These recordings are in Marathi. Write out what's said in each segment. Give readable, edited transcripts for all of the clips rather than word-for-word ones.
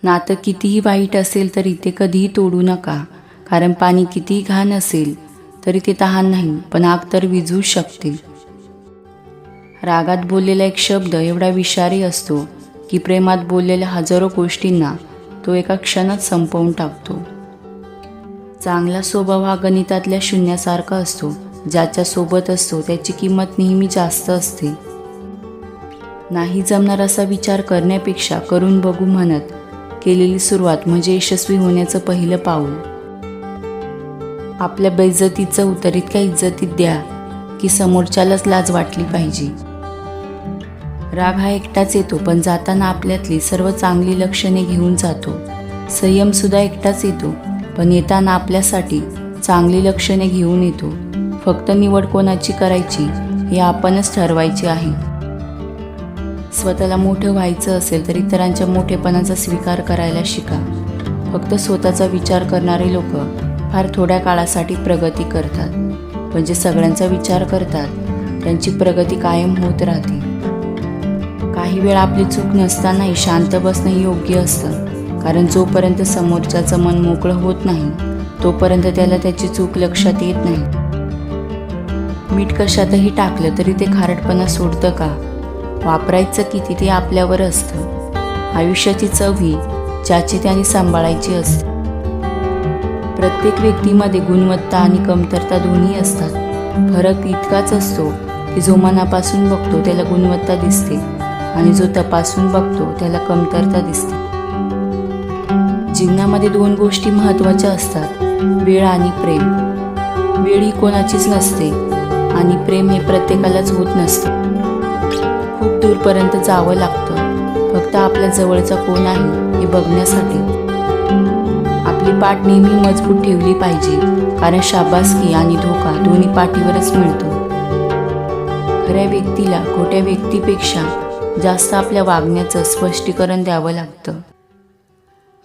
नातं कितीही वाईट असेल तरी ते कधीही तोडू नका, कारण पाणी कितीही घाण असेल तरी ते तहान नाही, पण आग तर विझवू शकते. रागात बोललेला एक शब्द एवढा विषारी असतो की प्रेमात बोललेल्या हजारो गोष्टींना तो एका क्षणात संपवून टाकतो. चांगला स्वभाव हा गणितातल्या शून्यासारखा असतो. ज्याच्या सोबत असतो त्याची किंमत नेहमी जास्त असते. नाही जमणार असा विचार करण्यापेक्षा करून बघू म्हणत केलेली सुरुवात म्हणजे यशस्वी होण्याचं पहिलं पाऊल. आपल्या बेइज्जतीचं उत्तर इतक्या इज्जतीत द्या की समोरच्यालाच लाज वाटली पाहिजे. राग हा एकटाच येतो, पण जाताना आपल्यातली सर्व चांगली लक्षणे घेऊन जातो. संयम सुद्धा एकटाच येतो, पण येताना आपल्यासाठी चांगली लक्षणे घेऊन येतो. फक्त निवड कोणाची करायची हे आपणच ठरवायचे आहे. स्वतःला मोठं व्हायचं असेल तर इतरांच्या मोठेपणाचा स्वीकार करायला शिका. फक्त स्वतःचा विचार करणारे लोक फार थोड्या काळासाठी प्रगती करतात, पण जे सगळ्यांचा विचार करतात त्यांची प्रगती कायम होत राहते. काही वेळा आपली चूक नसतानाही शांत बसणं योग्य असतं, कारण जोपर्यंत समोरच्याचं मन मोकळं होत नाही तोपर्यंत त्याला त्याची चूक लक्षात येत नाही. मीठ कशातही टाकलं तरी ते खारटपणा सोडतं का? वापरायचं किती ते आपल्यावर असतं. आयुष्याची चव ही ज्याची त्याने सांभाळायची असते. प्रत्येक व्यक्तीमध्ये गुणवत्ता आणि कमतरता दोन्ही असतात. फरक इतकाच असतो की जो मनापासून बघतो त्याला गुणवत्ता दिसते आणि जो तपासून बघतो त्याला कमतरता दिसते. जीवनामध्ये दोन गोष्टी महत्त्वाच्या असतात, वेळ आणि प्रेम. वेळ ही कोणाचीच नसते आणि प्रेम हे प्रत्येकालाच होत नसतं. खूप दूरपर्यंत जावं लागतं फक्त आपल्या जवळचा कोण आहे हे बघण्यासाठी. आपली पाठ नेहमी मजबूत ठेवली पाहिजे, कारण शाबासकी आणि धोका दोन्ही पाठीवरच मिळतो. खऱ्या व्यक्तीला खोट्या व्यक्तीपेक्षा जास्त आपल्या वागण्याचं स्पष्टीकरण द्यावं लागतं.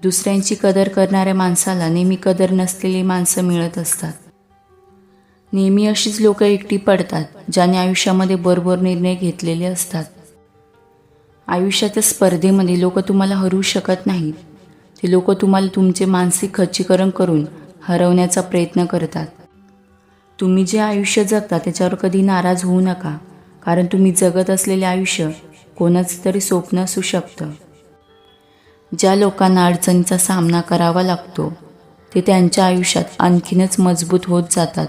दुसऱ्यांची कदर करणाऱ्या माणसाला नेहमी कदर नसलेली माणसं मिळत असतात. नेहमी अशीच लोक एकटी पडतात ज्याने आयुष्यामध्ये बरोबर निर्णय घेतलेले असतात. आयुष्याच्या स्पर्धेमध्ये लोक तुम्हाला हरवू शकत नाहीत. ते लोक तुम्हाला तुमचे मानसिक खच्चीकरण करून हरवण्याचा प्रयत्न करतात. तुम्ही जे आयुष्य जगता त्याच्यावर कधी नाराज होऊ नका, कारण तुम्ही जगत असलेले आयुष्य कोणाचं तरी स्वप्न असू शकतं. ज्या लोकांना अडचणीचा सामना करावा लागतो ते त्यांच्या आयुष्यात आणखीनच मजबूत होत जातात.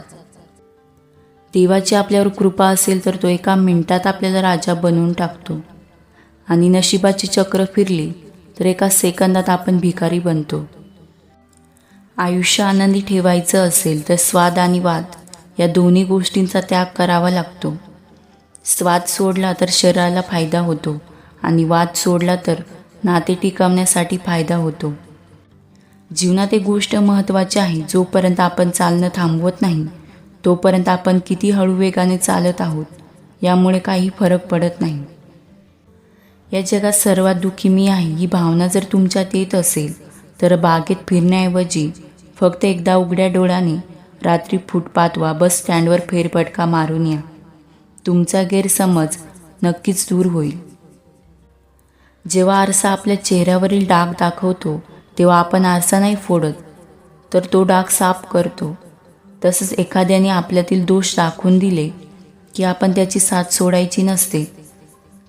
देवाची आपल्यावर कृपा असेल तर तो एका मिनिटात आपल्याला राजा बनवून टाकतो आणि नशिबाची चक्र फिरली तर एका सेकंदात आपण भिकारी बनतो. आयुष्य आनंदी ठेवायचं असेल तर स्वाद आणि वाद या दोन्ही गोष्टींचा त्याग करावा लागतो. स्वाद सोडला तर शरीराला फायदा होतो आणि वाद सोडला तर नाते टिकवण्यासाठी फायदा होतो. जीवनात एक गोष्ट महत्त्वाची आहे, जोपर्यंत आपण चालणं थांबवत नाही तोपर्यंत आपण किती हळू वेगाने चालत आहोत यामुळे काही फरक पडत नाही. या जगात सर्वात दुःखी मी आहे ही भावना जर तुमच्यात येत असेल तर बागेत फिरण्याऐवजी फक्त एकदा उघड्या डोळ्याने रात्री फुटपाथ वा बस स्टँडवर फेरफटका मारून या. तुमचा गैरसमज नक्कीच दूर होईल. जेव्हा आरसा आपल्या चेहऱ्यावरील डाग दाखवतो तेव्हा आपण आरसा नाही फोडत तर तो डाग साफ करतो. तसंच एखाद्याने आपल्यातील दोष दाखवून दिले की आपण त्याची साथ सोडायची नसते,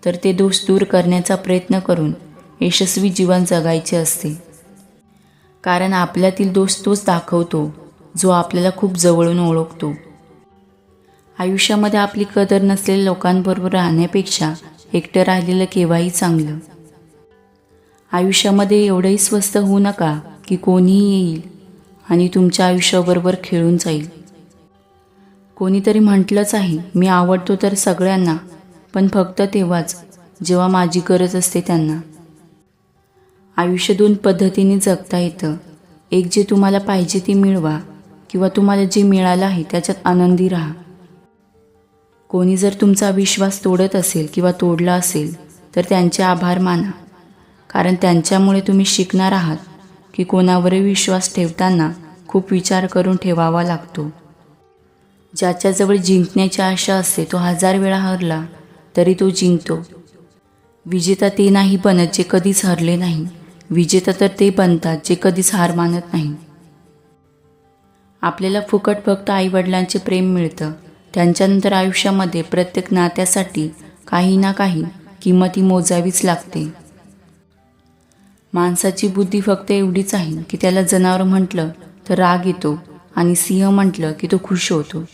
तर ते दोष दूर करण्याचा प्रयत्न करून यशस्वी जीवन जगायचे असते. कारण आपल्यातील दोष तोच दाखवतो जो आपल्याला खूप जवळून ओळखतो. आयुष्यामध्ये आपली कदर नसलेल्या लोकांबरोबर राहण्यापेक्षा एकटं राहिलेलं केव्हाही चांगलं. आयुष्यामध्ये एवढंही स्वस्त होऊ नका की कोणीही येईल आणि तुमच्या आयुष्याबरोबर खेळून जाईल. कोणीतरी म्हटलंच आहे, मी आवडतो तर सगळ्यांना, पण फक्त तेव्हाच जेव्हा माझी गरज असते त्यांना. आयुष्य दोन पद्धतीने जगता येतं. एक, जे तुम्हाला पाहिजे ते मिळवा किंवा तुम्हाला जे मिळालं आहे त्याच्यात आनंदी राहा. कोणी जर तुमचा विश्वास तोडत असेल किंवा तोडला असेल तर त्यांचे आभार माना, कारण त्यांच्यामुळे तुम्ही शिकणार आहात की कोणावरही विश्वास ठेवताना खूप विचार करून ठेवावा लागतो. ज्याच्याजवळ जिंकण्याची आशा असते तो 1000 वेळा हरला तरी तो जिंकतो. विजेता ते नाही बनत जे कधीच हरले नाही, विजेता तर ते बनतात जे कधीच हार मानत नाही. आपल्याला फुकट फक्त आईवडिलांचे प्रेम मिळतं. त्यांच्यानंतर आयुष्यामध्ये प्रत्येक नात्यासाठी काही ना काही किंमती मोजावीच लागते. माणसाची बुद्धी फक्त एवढीच आहे की त्याला जनावर म्हटलं तर राग येतो आणि सिंह म्हटलं की तो खुश होतो.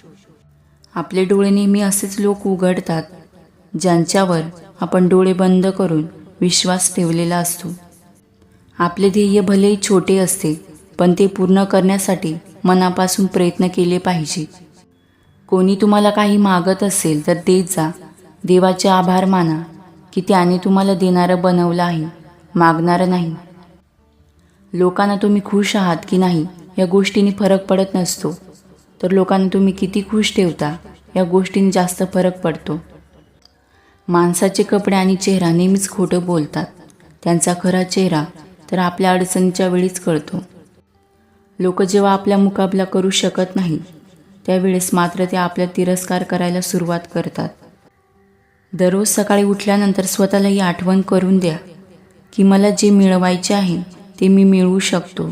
आपले डोळे नेहमी असेच लोक उघडतात ज्यांच्यावर आपण डोळे बंद करून विश्वास ठेवलेला असतो. आपले ध्येय भलेही छोटे असते पण ते पूर्ण करण्यासाठी मनापासून प्रयत्न केले पाहिजे. कोणी तुम्हाला काही मागत असेल तर देत जा. देवाचे आभार माना की त्याने तुम्हाला देणारं बनवलं आहे, मागणारं नाही. लोकांना तुम्ही खुश आहात की नाही या गोष्टीने फरक पडत नसतो, तर लोकांना तुम्ही किती खुश ठेवता या गोष्टीने जास्त फरक पडतो. माणसाचे कपडे आणि चेहरा नेहमीच खोटं बोलतात. त्यांचा खरा चेहरा तर आपल्या अडचणीच्या वेळीच कळतो. लोक जेव्हा आपला मुकाबला करू शकत नाही त्यावेळेस मात्र ते आपला तिरस्कार करायला सुरुवात करतात. दररोज सकाळी उठल्यानंतर स्वतःला ही आठवण करून द्या की मला जे मिळवायचे आहे ते मी मिळवू शकतो.